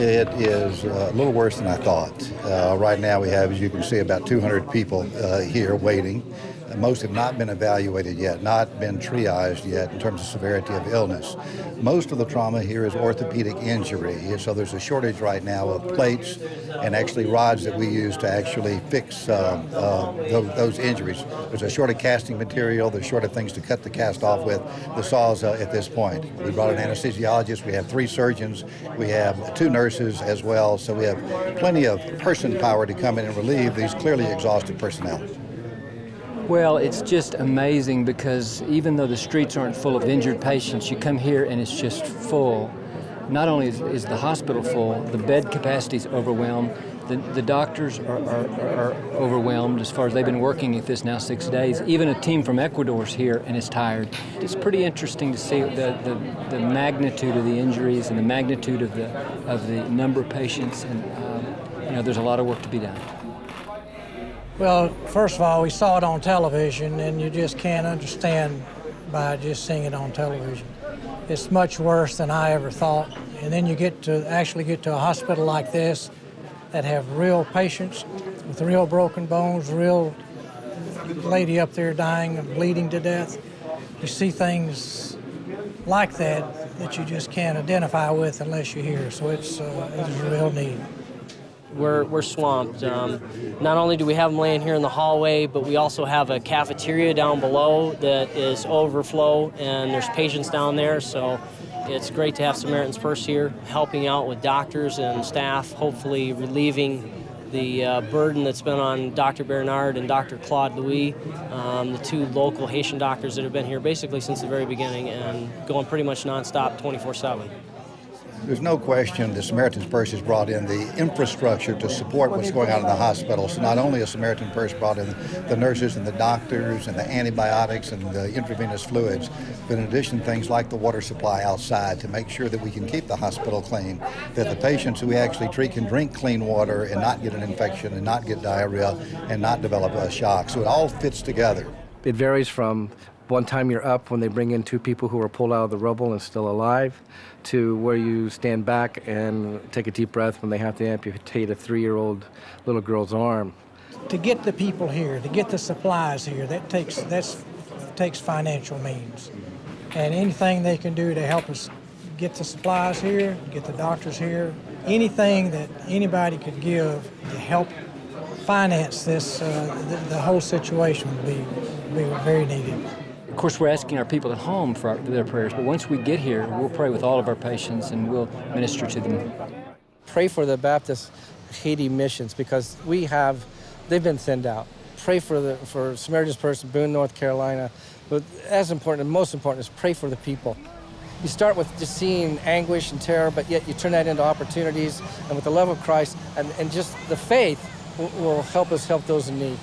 It is a little worse than I thought. Right now we have, as you can see, about 200 people here waiting. Most have not been evaluated yet, not been triaged yet in terms of severity of illness. Most of the trauma here is orthopedic injury, so there's a shortage right now of plates and actually rods that we use to actually fix those injuries. There's a short of casting material, there's short of things to cut the cast off with, the saws at this point. We brought an anesthesiologist, we have 3 surgeons, we have 2 nurses as well, so we have plenty of person power to come in and relieve these clearly exhausted personnel. Well, it's just amazing because even though the streets aren't full of injured patients, you come here and it's just full. Not only is the hospital full, the bed capacity is overwhelmed. The doctors are overwhelmed as far as they've been working at this now 6 days. Even a team from Ecuador is here and is tired. It's pretty interesting to see the magnitude of the injuries and the magnitude of the number of patients, and there's a lot of work to be done. Well, first of all, we saw it on television, and you just can't understand by just seeing it on television. It's much worse than I ever thought. And then you actually get to a hospital like this that have real patients with real broken bones, real lady up there dying and bleeding to death. You see things like that you just can't identify with unless you're here. So it's a real need. We're swamped. Not only do we have them laying here in the hallway, but we also have a cafeteria down below that is overflow, and there's patients down there, so it's great to have Samaritan's Purse here helping out with doctors and staff, hopefully relieving the burden that's been on Dr. Bernard and Dr. Claude Louis, the 2 local Haitian doctors that have been here basically since the very beginning and going pretty much nonstop 24/7. There's no question the Samaritan's Purse has brought in the infrastructure to support what's going on in the hospital. So not only has Samaritan Purse brought in the nurses and the doctors and the antibiotics and the intravenous fluids, but in addition things like the water supply outside to make sure that we can keep the hospital clean, that the patients who we actually treat can drink clean water and not get an infection and not get diarrhea and not develop a shock. So it all fits together. It varies from one time you're up when they bring in 2 people who are pulled out of the rubble and still alive, to where you stand back and take a deep breath when they have to amputate a 3-year-old little girl's arm. To get the people here, to get the supplies here, that takes financial means. And anything they can do to help us get the supplies here, get the doctors here, anything that anybody could give to help finance this, the whole situation would be very needed. Of course, we're asking our people at home for their prayers, but once we get here, we'll pray with all of our patients and we'll minister to them. Pray for the Baptist Haiti missions because they've been thinned out. Pray for Samaritan's Purse in Boone, North Carolina. But as important and most important is pray for the people. You start with just seeing anguish and terror, but yet you turn that into opportunities, and with the love of Christ and just the faith will help us help those in need.